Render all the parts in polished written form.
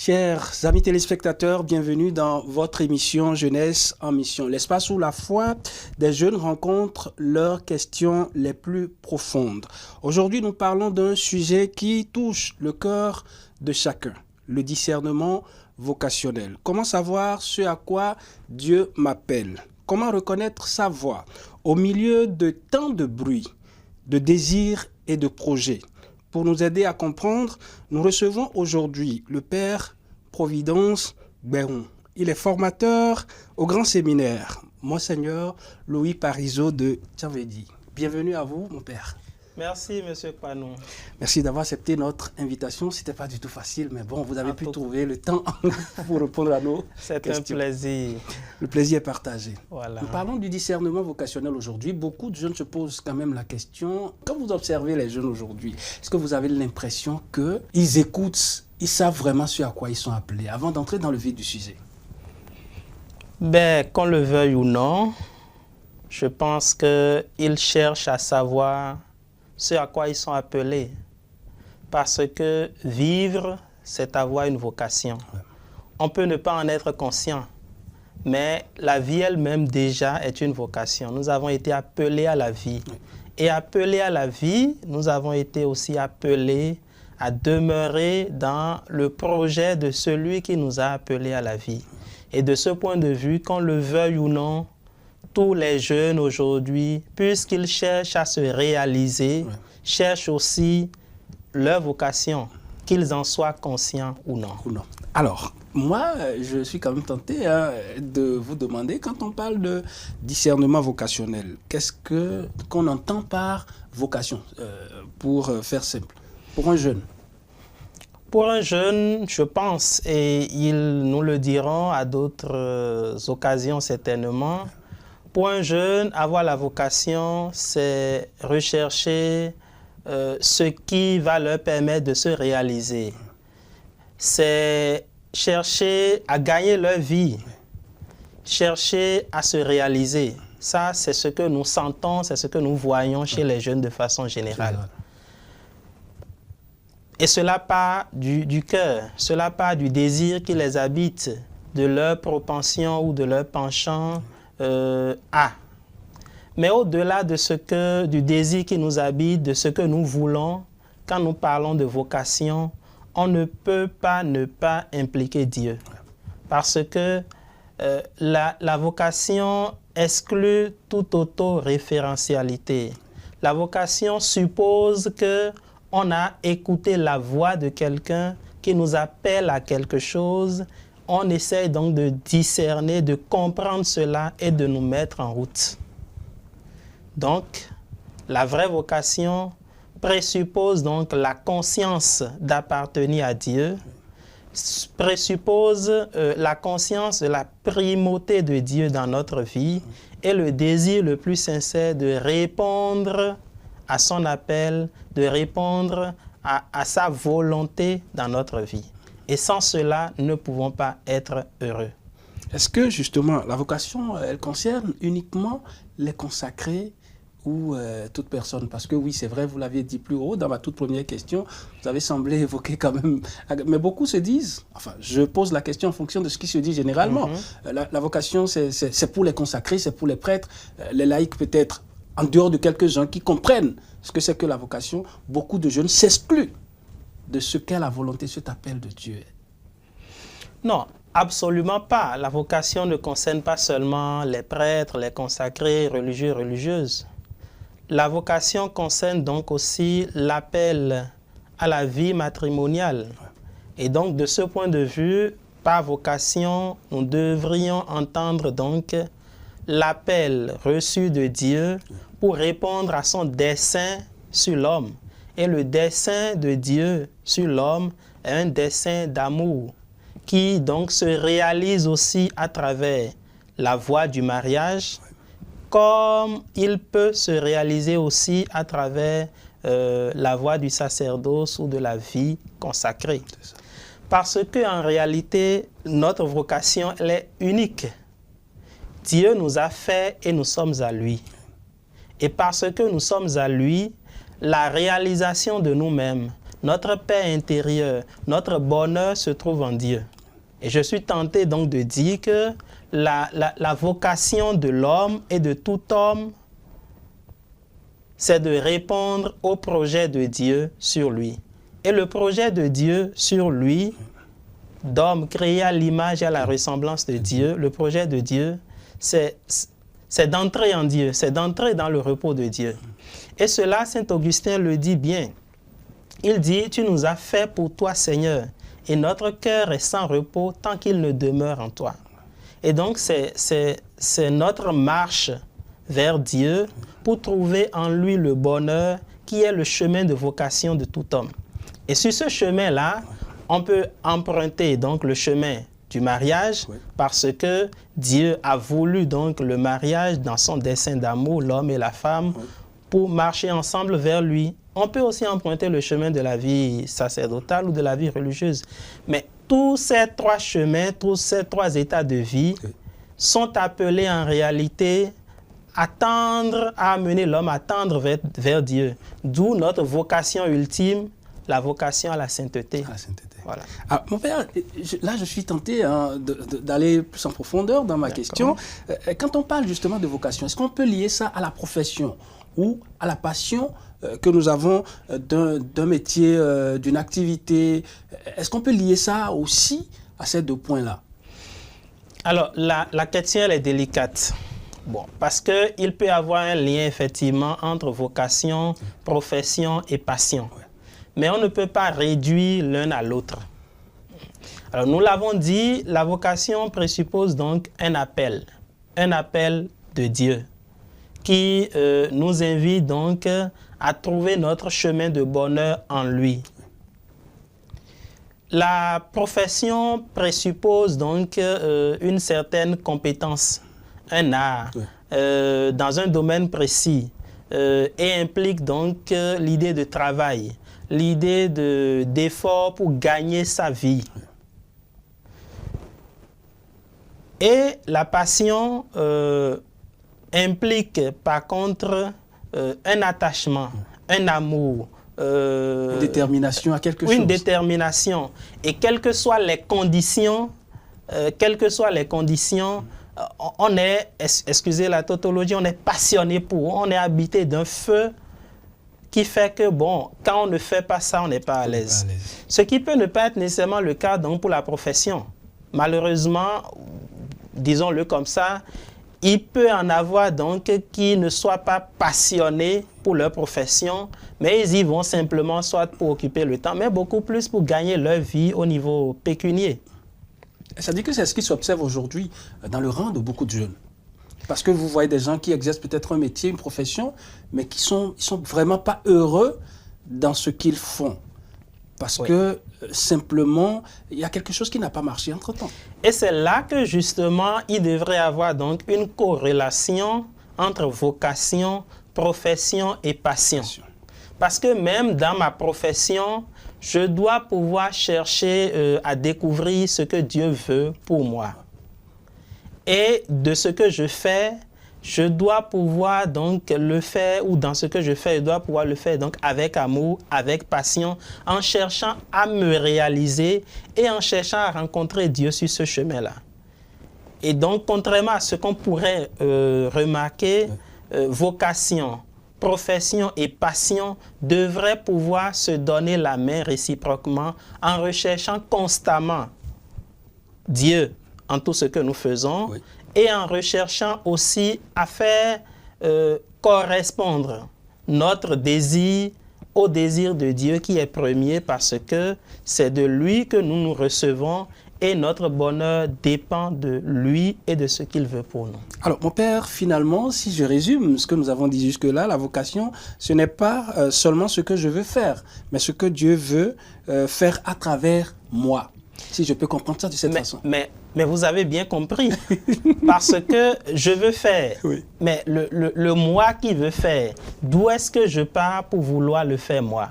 Chers amis téléspectateurs, bienvenue dans votre émission Jeunesse en mission, l'espace où la foi des jeunes rencontre leurs questions les plus profondes. Aujourd'hui, nous parlons d'un sujet qui touche le cœur de chacun, le discernement vocationnel. Comment savoir ce à quoi Dieu m'appelle? Comment reconnaître sa voix au milieu de tant de bruit, de désirs et de projets? Pour nous aider à comprendre, nous recevons aujourd'hui le Père Providence Béron. Il est formateur au Grand Séminaire, Monseigneur Louis Parizeau de Tchavedi. Bienvenue à vous, mon Père. Merci, M. Panon. Merci d'avoir accepté notre invitation. Ce n'était pas du tout facile, mais bon, vous avez pu trouver le temps pour répondre à nos questions. C'est un plaisir. Le plaisir est partagé. Voilà. Nous parlons du discernement vocationnel aujourd'hui. Beaucoup de jeunes se posent quand même la question, quand vous observez les jeunes aujourd'hui, est-ce que vous avez l'impression qu'ils écoutent, ils savent vraiment ce à quoi ils sont appelés, avant d'entrer dans le vif du sujet? Qu'on le veuille ou non, je pense qu'ils cherchent à savoir ce à quoi ils sont appelés. Parce que vivre, c'est avoir une vocation. Ouais. On peut ne pas en être conscient, mais la vie elle-même déjà est une vocation. Nous avons été appelés à la vie. Ouais. Et appelés à la vie, nous avons été aussi appelés à demeurer dans le projet de celui qui nous a appelés à la vie. Et de ce point de vue, qu'on le veuille ou non, tous les jeunes aujourd'hui, puisqu'ils cherchent à se réaliser, ouais, cherchent aussi leur vocation, qu'ils en soient conscients ou non. Alors, moi, je suis quand même tenté de vous demander, quand on parle de discernement vocationnel, qu'est-ce qu'on entend par vocation, pour faire simple, pour un jeune? Pour un jeune, je pense, et ils nous le diront à d'autres occasions certainement, pour un jeune, avoir la vocation, c'est rechercher ce qui va leur permettre de se réaliser. C'est chercher à gagner leur vie, chercher à se réaliser. Ça, c'est ce que nous sentons, c'est ce que nous voyons chez les jeunes de façon générale. Et cela part du cœur, cela part du désir qui les habite, de leur propension ou de leur penchant à. Mais au-delà de du désir qui nous habite, de ce que nous voulons, quand nous parlons de vocation, on ne peut pas ne pas impliquer Dieu. Parce que la vocation exclut toute autoréférentialité. La vocation suppose qu'on a écouté la voix de quelqu'un qui nous appelle à quelque chose. On essaye donc de discerner, de comprendre cela et de nous mettre en route. Donc, la vraie vocation présuppose donc la conscience d'appartenir à Dieu, présuppose la conscience de la primauté de Dieu dans notre vie et le désir le plus sincère de répondre à son appel, de répondre à sa volonté dans notre vie. Et sans cela, nous ne pouvons pas être heureux. Est-ce que justement, la vocation, elle concerne uniquement les consacrés ou toute personne? Parce que oui, c'est vrai, vous l'aviez dit plus haut dans ma toute première question, vous avez semblé évoquer quand même... Mais beaucoup se disent, enfin, je pose la question en fonction de ce qui se dit généralement. La vocation, c'est pour les consacrés, c'est pour les prêtres, les laïcs peut-être, en dehors de quelques-uns qui comprennent ce que c'est que la vocation. Beaucoup de jeunes s'excluent de ce qu'est la volonté, cet appel de Dieu. Non, absolument pas. La vocation ne concerne pas seulement les prêtres, les consacrés, religieux, religieuses. La vocation concerne donc aussi l'appel à la vie matrimoniale. Et donc, de ce point de vue, par vocation, nous devrions entendre donc l'appel reçu de Dieu pour répondre à son dessein sur l'homme. Et le dessein de Dieu sur l'homme est un dessein d'amour qui donc se réalise aussi à travers la voie du mariage, comme il peut se réaliser aussi à travers la voie du sacerdoce ou de la vie consacrée. Parce qu'en réalité, notre vocation, elle est unique. Dieu nous a fait et nous sommes à lui. Et parce que nous sommes à lui, la réalisation de nous-mêmes, notre paix intérieure, notre bonheur se trouve en Dieu. Et je suis tenté donc de dire que la vocation de l'homme et de tout homme, c'est de répondre au projet de Dieu sur lui. Et le projet de Dieu sur lui, d'homme créé à l'image et à la ressemblance de Dieu, le projet de Dieu, c'est d'entrer en Dieu, c'est d'entrer dans le repos de Dieu. Et cela, Saint Augustin le dit bien. Il dit, tu nous as fait pour toi, Seigneur, et notre cœur est sans repos tant qu'il ne demeure en toi. Et donc, c'est notre marche vers Dieu pour trouver en lui le bonheur qui est le chemin de vocation de tout homme. Et sur ce chemin-là, on peut emprunter donc le chemin du mariage parce que Dieu a voulu donc le mariage dans son dessein d'amour, l'homme et la femme, pour marcher ensemble vers lui. On peut aussi emprunter le chemin de la vie sacerdotale ou de la vie religieuse. Mais tous ces trois chemins, tous ces trois états de vie sont appelés en réalité à amener l'homme à tendre vers Dieu. D'où notre vocation ultime, la vocation à la sainteté. À la sainteté. Voilà. Ah, mon père, là je suis tenté d'aller plus en profondeur dans ma question. Quand on parle justement de vocation, est-ce qu'on peut lier ça à la profession ou à la passion que nous avons d'un métier, d'une activité? Est-ce qu'on peut lier ça aussi à ces deux points-là? Alors, la question, elle est délicate. Bon, parce qu'il peut y avoir un lien, effectivement, entre vocation, profession et passion. Mais on ne peut pas réduire l'un à l'autre. Alors, nous l'avons dit, la vocation présuppose donc un appel de Dieu qui nous invite donc à trouver notre chemin de bonheur en lui. La profession présuppose donc une certaine compétence, un art, dans un domaine précis et implique donc l'idée de travail, l'idée d'effort pour gagner sa vie. Et la passion implique par contre un attachement, un amour. Une détermination à quelque chose. Une détermination. Et quelles que soient les conditions, on est, excusez la tautologie, on est passionné pour, on est habité d'un feu qui fait que, bon, quand on ne fait pas ça, on n'est pas à l'aise. Ce qui peut ne pas être nécessairement le cas donc pour la profession. Malheureusement, disons-le comme ça, il peut en avoir donc qui ne soient pas passionnés pour leur profession, mais ils y vont simplement soit pour occuper le temps, mais beaucoup plus pour gagner leur vie au niveau pécunier. Ça dit que c'est ce qui s'observe aujourd'hui dans le rang de beaucoup de jeunes. Parce que vous voyez des gens qui exercent peut-être un métier, une profession, mais qui sont vraiment pas heureux dans ce qu'ils font. Parce que simplement, il y a quelque chose qui n'a pas marché entre-temps. Et c'est là que justement, il devrait y avoir donc une corrélation entre vocation, profession et passion. Parce que même dans ma profession, je dois pouvoir chercher à découvrir ce que Dieu veut pour moi. Et de ce que je fais, je dois pouvoir donc le faire, ou dans ce que je fais, je dois pouvoir le faire donc avec amour, avec passion, en cherchant à me réaliser et en cherchant à rencontrer Dieu sur ce chemin-là. Et donc, contrairement à ce qu'on pourrait remarquer, vocation, profession et passion devraient pouvoir se donner la main réciproquement en recherchant constamment Dieu en tout ce que nous faisons, et en recherchant aussi à faire correspondre notre désir au désir de Dieu qui est premier, parce que c'est de lui que nous nous recevons et notre bonheur dépend de lui et de ce qu'il veut pour nous. Alors, mon père, finalement, si je résume ce que nous avons dit jusque-là, la vocation, ce n'est pas seulement ce que je veux faire, mais ce que Dieu veut faire à travers moi. Si je peux comprendre ça de cette façon. Mais vous avez bien compris, parce que je veux faire, mais le moi qui veut faire, d'où est-ce que je pars pour vouloir le faire moi?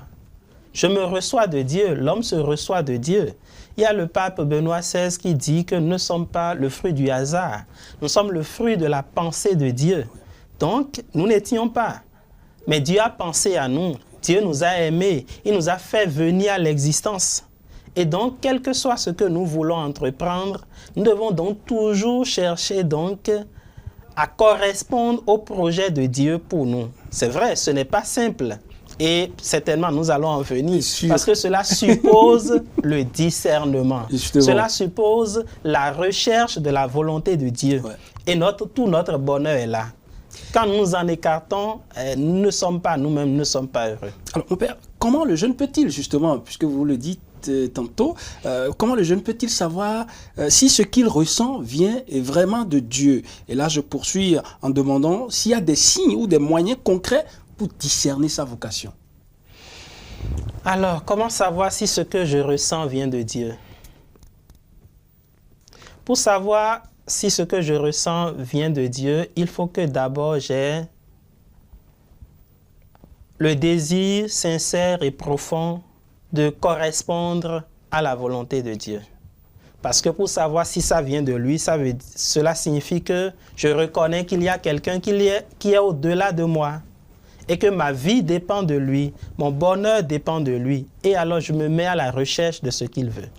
Je me reçois de Dieu, l'homme se reçoit de Dieu. Il y a le pape Benoît XVI qui dit que nous ne sommes pas le fruit du hasard, nous sommes le fruit de la pensée de Dieu. Donc, nous n'étions pas, mais Dieu a pensé à nous Dieu nous a aimés, il nous a fait venir à l'existence. Et donc, quel que soit ce que nous voulons entreprendre, nous devons donc toujours chercher donc à correspondre au projet de Dieu pour nous. C'est vrai, ce n'est pas simple. Et certainement, nous allons en venir. Parce que cela suppose le discernement. Justement. Cela suppose la recherche de la volonté de Dieu. Ouais. Et tout notre bonheur est là. Quand nous nous en écartons, nous ne sommes pas nous-mêmes, nous ne sommes pas heureux. Alors, mon père, comment le jeune peut-il, justement, puisque vous le dites tantôt, comment le jeune peut-il savoir si ce qu'il ressent vient est vraiment de Dieu? Et là, je poursuis en demandant s'il y a des signes ou des moyens concrets pour discerner sa vocation. Alors, comment savoir si ce que je ressens vient de Dieu? Pour savoir si ce que je ressens vient de Dieu, il faut que d'abord j'ai le désir sincère et profond de correspondre à la volonté de Dieu. Parce que pour savoir si ça vient de lui, cela signifie que je reconnais qu'il y a quelqu'un qui est au-delà de moi et que ma vie dépend de lui, mon bonheur dépend de lui. Et alors je me mets à la recherche de ce qu'il veut.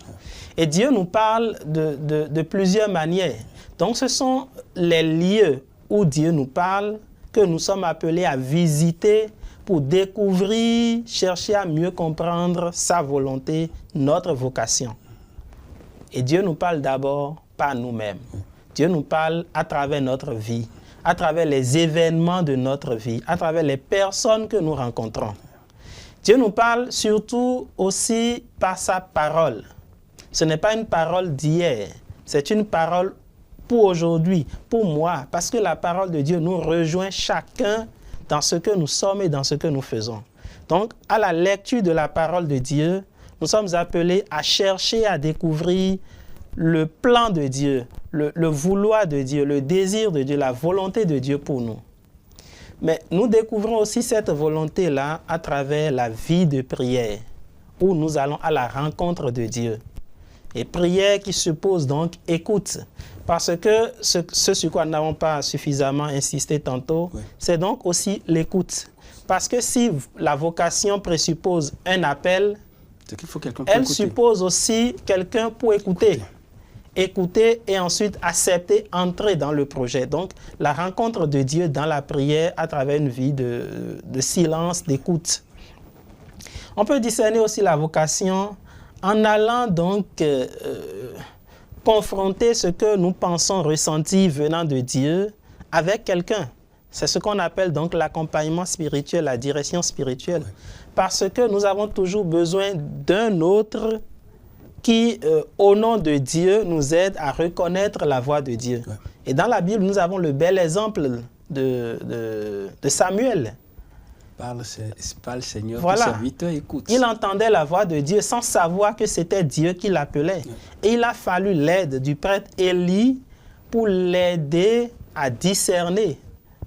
Et Dieu nous parle de plusieurs manières. Donc ce sont les lieux où Dieu nous parle que nous sommes appelés à visiter pour découvrir, chercher à mieux comprendre sa volonté, notre vocation. Et Dieu nous parle d'abord par nous-mêmes. Dieu nous parle à travers notre vie, à travers les événements de notre vie, à travers les personnes que nous rencontrons. Dieu nous parle surtout aussi par sa parole. Ce n'est pas une parole d'hier, c'est une parole pour aujourd'hui, pour moi, parce que la parole de Dieu nous rejoint chacun dans ce que nous sommes et dans ce que nous faisons. Donc, à la lecture de la parole de Dieu, nous sommes appelés à chercher à découvrir le plan de Dieu, le vouloir de Dieu, le désir de Dieu, la volonté de Dieu pour nous. Mais nous découvrons aussi cette volonté-là à travers la vie de prière, où nous allons à la rencontre de Dieu. Et prière qui suppose donc écoute. Parce que ce sur quoi nous n'avons pas suffisamment insisté tantôt, oui, c'est donc aussi l'écoute. Parce que si la vocation présuppose un appel, elle suppose aussi quelqu'un pour écouter. Écouter et ensuite accepter, entrer dans le projet. Donc, la rencontre de Dieu dans la prière à travers une vie de silence, d'écoute. On peut discerner aussi la vocation en allant donc confronter ce que nous pensons ressentir venant de Dieu avec quelqu'un. C'est ce qu'on appelle donc l'accompagnement spirituel, la direction spirituelle. Oui. Parce que nous avons toujours besoin d'un autre qui, au nom de Dieu, nous aide à reconnaître la voix de Dieu. Oui. Et dans la Bible, nous avons le bel exemple de Samuel. Parle Seigneur, voilà. Ton serviteur écoute. Il entendait la voix de Dieu sans savoir que c'était Dieu qui l'appelait. Oui. Et il a fallu l'aide du prêtre Élie pour l'aider à discerner.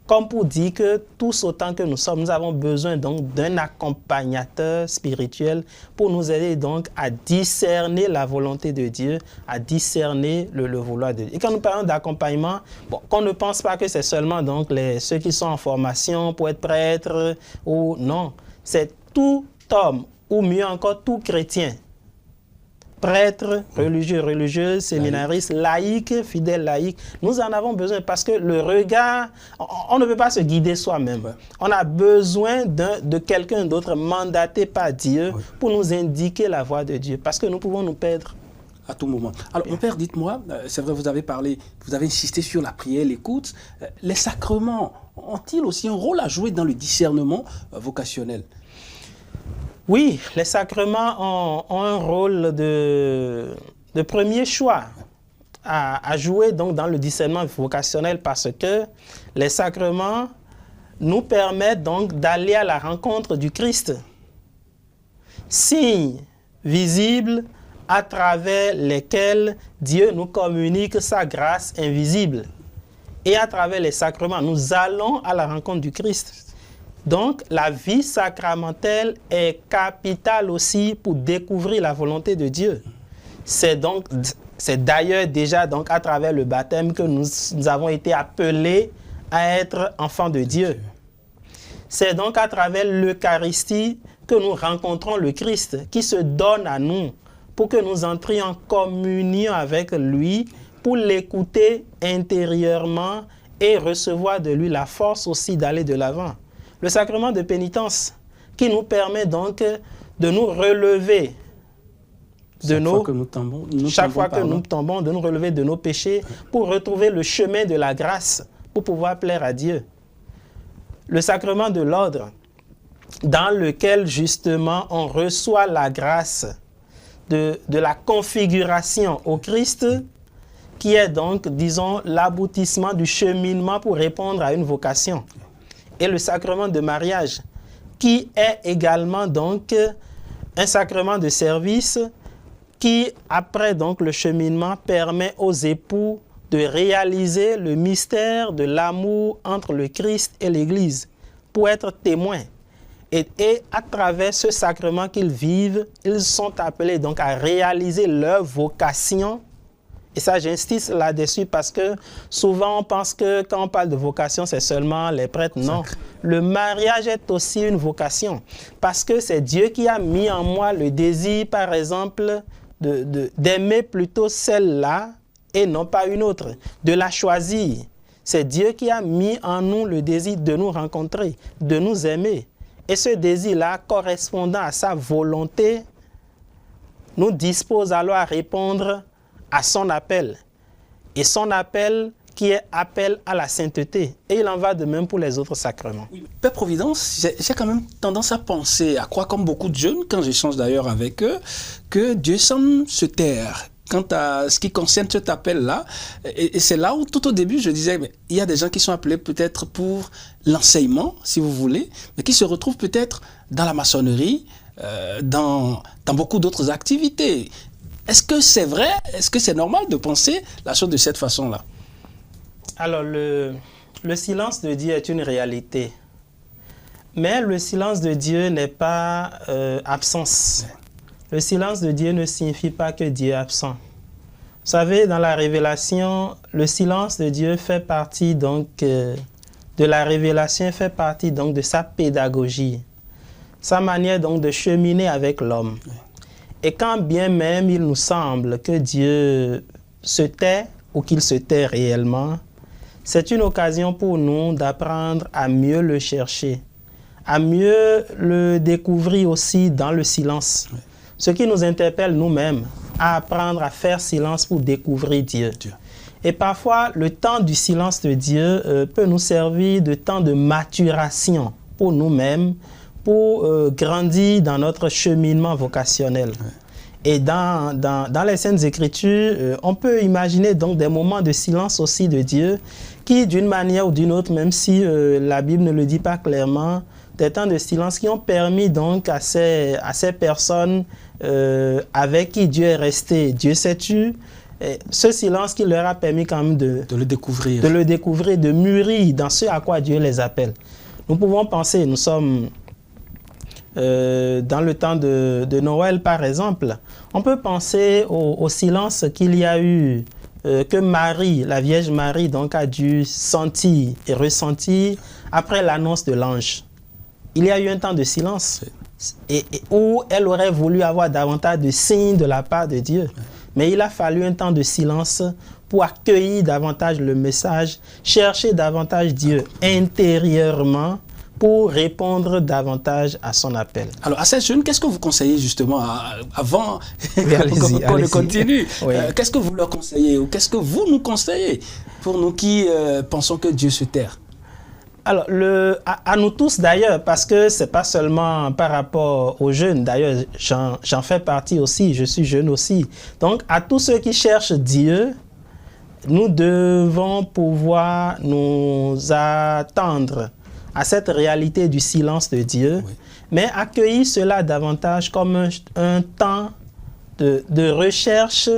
Comme pour dire que tous autant que nous sommes, nous avons besoin donc d'un accompagnateur spirituel pour nous aider donc à discerner la volonté de Dieu, à discerner le vouloir de Dieu. Et quand nous parlons d'accompagnement, qu'on ne pense pas que c'est seulement donc ceux qui sont en formation pour être prêtres ou non. C'est tout homme, ou mieux encore tout chrétien. Prêtres, religieux, religieuses, séminaristes, laïcs, fidèles laïcs. Nous en avons besoin parce que le regard, on ne peut pas se guider soi-même. Ouais. On a besoin de quelqu'un d'autre mandaté par Dieu pour nous indiquer la voie de Dieu parce que nous pouvons nous perdre. À tout moment. Alors, mon père, dites-moi, c'est vrai, vous avez insisté sur la prière, l'écoute. Les sacrements ont-ils aussi un rôle à jouer dans le discernement vocationnel ? Oui, les sacrements ont un rôle de premier choix à jouer donc dans le discernement vocationnel parce que les sacrements nous permettent donc d'aller à la rencontre du Christ. Signes visibles à travers lesquels Dieu nous communique sa grâce invisible. Et à travers les sacrements, nous allons à la rencontre du Christ. Donc, la vie sacramentelle est capitale aussi pour découvrir la volonté de Dieu. C'est d'ailleurs déjà donc à travers le baptême que nous avons été appelés à être enfants de Dieu. C'est donc à travers l'Eucharistie que nous rencontrons le Christ qui se donne à nous pour que nous entrions en communion avec lui, pour l'écouter intérieurement et recevoir de lui la force aussi d'aller de l'avant. Le sacrement de pénitence qui nous permet donc de nous relever chaque fois que nous tombons, de nous relever de nos péchés pour retrouver le chemin de la grâce, pour pouvoir plaire à Dieu. Le sacrement de l'ordre, dans lequel justement on reçoit la grâce de la configuration au Christ, qui est donc, disons, l'aboutissement du cheminement pour répondre à une vocation. Et le sacrement de mariage, qui est également donc un sacrement de service qui, après donc le cheminement, permet aux époux de réaliser le mystère de l'amour entre le Christ et l'Église pour être témoins. Et à travers ce sacrement qu'ils vivent, ils sont appelés donc à réaliser leur vocation. Et ça, j'insiste là-dessus parce que souvent on pense que quand on parle de vocation, c'est seulement les prêtres. Non, le mariage est aussi une vocation parce que c'est Dieu qui a mis en moi le désir, par exemple, d'aimer plutôt celle-là et non pas une autre, de la choisir. C'est Dieu qui a mis en nous le désir de nous rencontrer, de nous aimer. Et ce désir-là, correspondant à sa volonté, nous dispose alors à répondre à son appel. Et son appel qui est appel à la sainteté. Et il en va de même pour les autres sacrements. Père Providence, j'ai quand même tendance à penser, à croire comme beaucoup de jeunes, quand j'échange d'ailleurs avec eux, que Dieu semble se taire quant à ce qui concerne cet appel-là. Et c'est là où, tout au début, je disais, mais il y a des gens qui sont appelés peut-être pour l'enseignement, si vous voulez, mais qui se retrouvent peut-être dans la maçonnerie, dans beaucoup d'autres activités. Est-ce que c'est vrai? Est-ce que c'est normal de penser la chose de cette façon-là? Alors, le silence de Dieu est une réalité. Mais le silence de Dieu n'est pas absence. Le silence de Dieu ne signifie pas que Dieu est absent. Vous savez, dans la révélation, le silence de Dieu fait partie donc de la révélation, fait partie donc de sa pédagogie, sa manière donc de cheminer avec l'homme. Et quand bien même il nous semble que Dieu se tait ou qu'il se tait réellement, c'est une occasion pour nous d'apprendre à mieux le chercher, à mieux le découvrir aussi dans le silence. Oui. Ce qui nous interpelle nous-mêmes, à apprendre à faire silence pour découvrir Dieu. Et parfois, le temps du silence de Dieu peut nous servir de temps de maturation pour nous-mêmes, pour grandir dans notre cheminement vocationnel. Oui. Et dans les Saintes Écritures, on peut imaginer donc des moments de silence aussi de Dieu qui, d'une manière ou d'une autre, même si la Bible ne le dit pas clairement, des temps de silence qui ont permis donc à ces personnes avec qui Dieu est resté, Dieu s'est tu, ce silence qui leur a permis quand même de le découvrir, de mûrir dans ce à quoi Dieu les appelle. Nous pouvons penser, nous sommes dans le temps de Noël par exemple, on peut penser au silence qu'il y a eu, que Marie, la Vierge Marie, donc a dû sentir et ressentir après l'annonce de l'ange. Il y a eu un temps de silence et où elle aurait voulu avoir davantage de signes de la part de Dieu. Mais il a fallu un temps de silence pour accueillir davantage le message, chercher davantage Dieu intérieurement pour répondre davantage à son appel. Alors, à ces jeunes, qu'est-ce que vous conseillez justement avant qu'on ne continue? Oui. Qu'est-ce que vous leur conseillez ou qu'est-ce que vous nous conseillez pour nous qui pensons que Dieu se terre? Alors, à nous tous d'ailleurs, parce que ce n'est pas seulement par rapport aux jeunes, d'ailleurs j'en fais partie aussi, je suis jeune aussi. Donc, à tous ceux qui cherchent Dieu, nous devons pouvoir nous attendre à cette réalité du silence de Dieu, oui, mais accueillir cela davantage comme un temps de recherche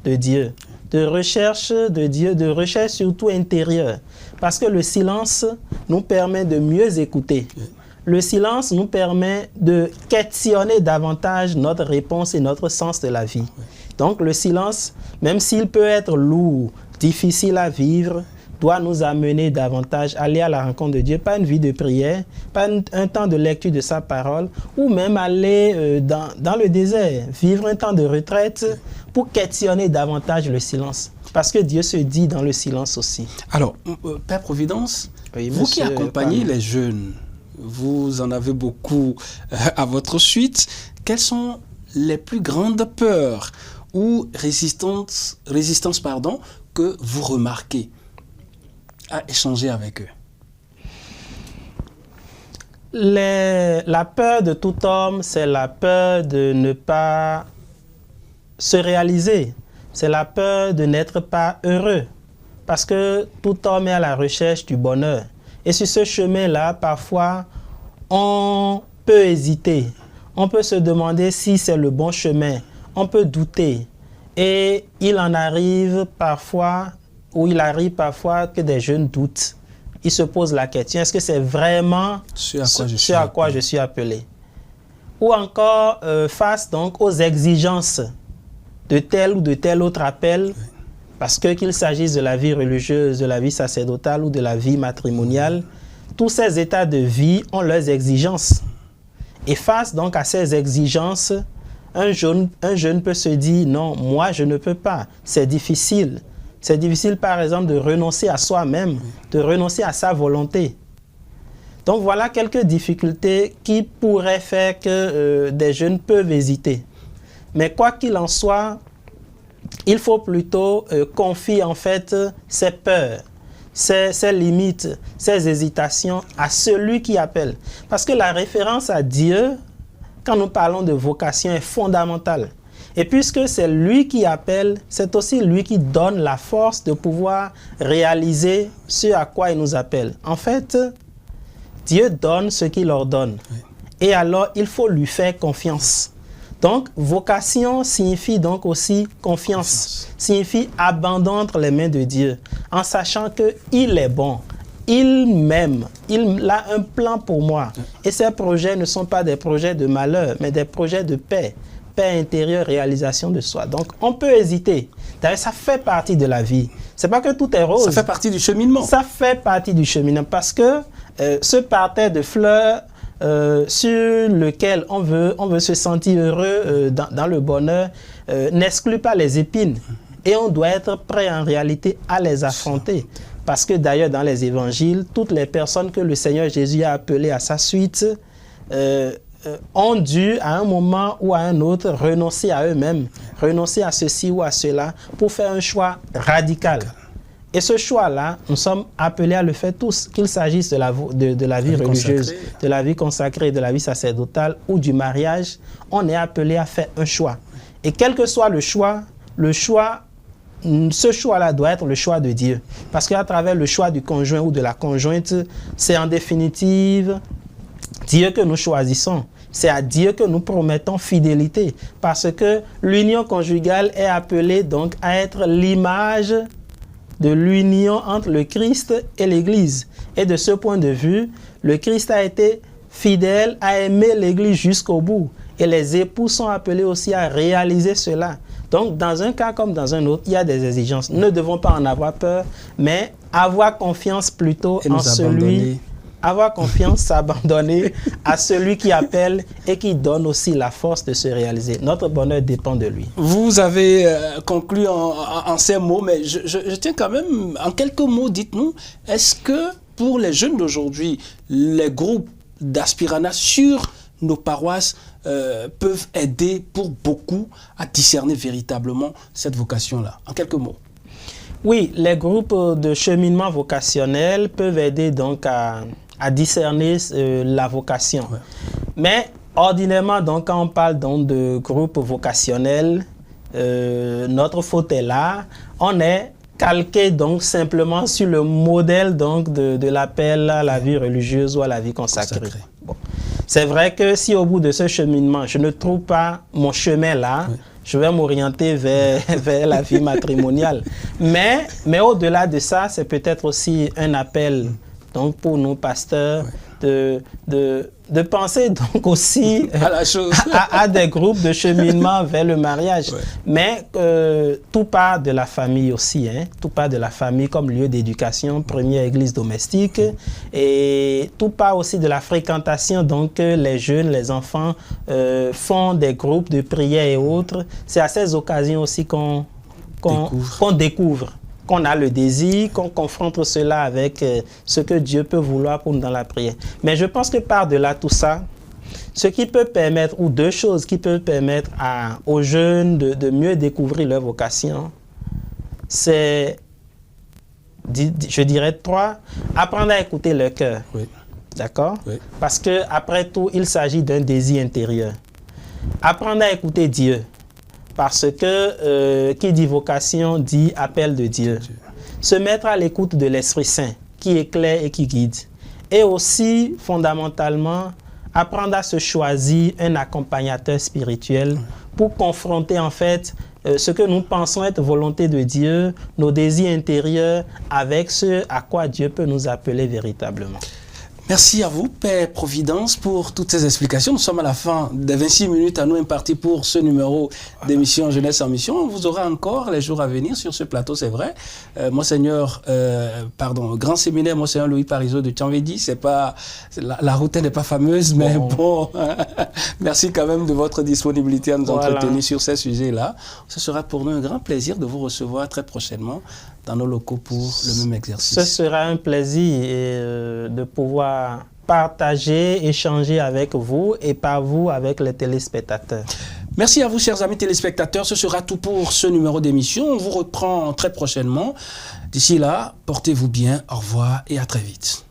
de Dieu, de recherche de Dieu, de recherche surtout intérieure. Parce que le silence nous permet de mieux écouter. Oui. Le silence nous permet de questionner davantage notre réponse et notre sens de la vie. Oui. Donc le silence, même s'il peut être lourd, difficile à vivre, doit nous amener davantage à aller à la rencontre de Dieu, pas une vie de prière, pas un temps de lecture de sa parole, ou même aller dans le désert, vivre un temps de retraite pour questionner davantage le silence. Parce que Dieu se dit dans le silence aussi. Alors, Père Providence, oui, vous qui accompagnez les jeunes, vous en avez beaucoup à votre suite, quelles sont les plus grandes peurs ou résistances que vous remarquez à échanger avec eux? La peur de tout homme, c'est la peur de ne pas se réaliser. C'est la peur de n'être pas heureux. Parce que tout homme est à la recherche du bonheur. Et sur ce chemin-là, parfois, on peut hésiter. On peut se demander si c'est le bon chemin. On peut douter. Et il arrive parfois que des jeunes doutent. Ils se posent la question, est-ce que c'est vraiment ce à quoi je suis appelé? Ou encore face donc aux exigences de tel ou de tel autre appel, parce que qu'il s'agisse de la vie religieuse, de la vie sacerdotale ou de la vie matrimoniale, tous ces états de vie ont leurs exigences. Et face donc à ces exigences, un jeune peut se dire, non, moi je ne peux pas, c'est difficile. C'est difficile par exemple de renoncer à soi-même, de renoncer à sa volonté. Donc voilà quelques difficultés qui pourraient faire que des jeunes peuvent hésiter. Mais quoi qu'il en soit, il faut plutôt confier en fait ses peurs, ses limites, ses hésitations à celui qui appelle. Parce que la référence à Dieu, quand nous parlons de vocation, est fondamentale. Et puisque c'est lui qui appelle, c'est aussi lui qui donne la force de pouvoir réaliser ce à quoi il nous appelle. En fait, Dieu donne ce qu'il ordonne. Et alors, il faut lui faire confiance. Donc, vocation signifie donc aussi confiance, signifie abandon entre les mains de Dieu, en sachant qu'il est bon, il m'aime, il a un plan pour moi. Et ces projets ne sont pas des projets de malheur, mais des projets de paix, paix intérieure, réalisation de soi. Donc, on peut hésiter. D'ailleurs, ça fait partie de la vie. C'est pas que tout est rose. Ça fait partie du cheminement. Ça fait partie du cheminement parce que ce parterre de fleurs sur lequel on veut se sentir heureux dans le bonheur, n'exclut pas les épines. Et on doit être prêt en réalité à les affronter. Parce que d'ailleurs, dans les évangiles, toutes les personnes que le Seigneur Jésus a appelées à sa suite ont dû, à un moment ou à un autre, renoncer à eux-mêmes, renoncer à ceci ou à cela, pour faire un choix radical. Et ce choix-là, nous sommes appelés à le faire tous, qu'il s'agisse de la vie religieuse, de la vie consacrée, de la vie sacerdotale ou du mariage, on est appelé à faire un choix. Et quel que soit le choix, ce choix-là doit être le choix de Dieu. Parce qu'à travers le choix du conjoint ou de la conjointe, c'est en définitive Dieu que nous choisissons. C'est à Dieu que nous promettons fidélité. Parce que l'union conjugale est appelée donc à être l'image de l'union entre le Christ et l'Église. Et de ce point de vue, le Christ a été fidèle à aimer l'Église jusqu'au bout. Et les époux sont appelés aussi à réaliser cela. Donc, dans un cas comme dans un autre, il y a des exigences. Nous ne devons pas en avoir peur, mais avoir confiance plutôt en celui... Avoir confiance, s'abandonner à celui qui appelle et qui donne aussi la force de se réaliser. Notre bonheur dépend de lui. Vous avez conclu en ces mots, mais je tiens quand même, en quelques mots, dites-nous, est-ce que pour les jeunes d'aujourd'hui, les groupes d'aspirana sur nos paroisses peuvent aider pour beaucoup à discerner véritablement cette vocation-là? En quelques mots. Oui, les groupes de cheminement vocationnel peuvent aider donc à discerner la vocation. Ouais. Mais ordinairement, donc, quand on parle donc de groupe vocationnel, notre faute est là. On est calqué donc simplement sur le modèle donc de l'appel à la vie religieuse ou à la vie consacrée. Bon. C'est vrai que si au bout de ce cheminement, je ne trouve pas mon chemin là, oui, je vais m'orienter vers la vie matrimoniale. Mais au-delà de ça, c'est peut-être aussi un appel donc pour nous, pasteurs, de penser donc aussi à la chose. à des groupes de cheminement vers le mariage. Ouais. Mais tout part de la famille aussi, hein? Tout part de la famille comme lieu d'éducation, première église domestique, et tout part aussi de la fréquentation. Donc les jeunes, les enfants font des groupes de prière et autres. C'est à ces occasions aussi qu'on découvre. Qu'on a le désir, qu'on confronte cela avec ce que Dieu peut vouloir pour nous dans la prière. Mais je pense que par-delà tout ça, ce qui peut permettre, ou deux choses qui peuvent permettre aux jeunes de mieux découvrir leur vocation, c'est, je dirais trois, apprendre à écouter leur cœur. Oui. D'accord? Oui. Parce qu'après tout, il s'agit d'un désir intérieur. Apprendre à écouter Dieu. Parce que qui dit vocation dit appel de Dieu. Se mettre à l'écoute de l'Esprit Saint qui éclaire et qui guide. Et aussi, fondamentalement, apprendre à se choisir un accompagnateur spirituel pour confronter en fait ce que nous pensons être volonté de Dieu, nos désirs intérieurs, avec ce à quoi Dieu peut nous appeler véritablement. Merci à vous, Père Providence, pour toutes ces explications. Nous sommes à la fin des 26 minutes à nous imparties pour ce numéro d'émission Jeunesse en Mission. On vous aura encore les jours à venir sur ce plateau, c'est vrai. Grand séminaire, Monseigneur Louis Parizeau de Tchanvedi, c'est pas, la route n'est pas fameuse, mais bon, merci quand même de votre disponibilité à nous entretenir sur ces sujets-là. Ce sera pour nous un grand plaisir de vous recevoir très prochainement dans nos locaux pour le même exercice. Ce sera un plaisir de pouvoir partager, échanger avec vous et par vous avec les téléspectateurs. Merci à vous, chers amis téléspectateurs. Ce sera tout pour ce numéro d'émission. On vous reprend très prochainement. D'ici là, portez-vous bien. Au revoir et à très vite.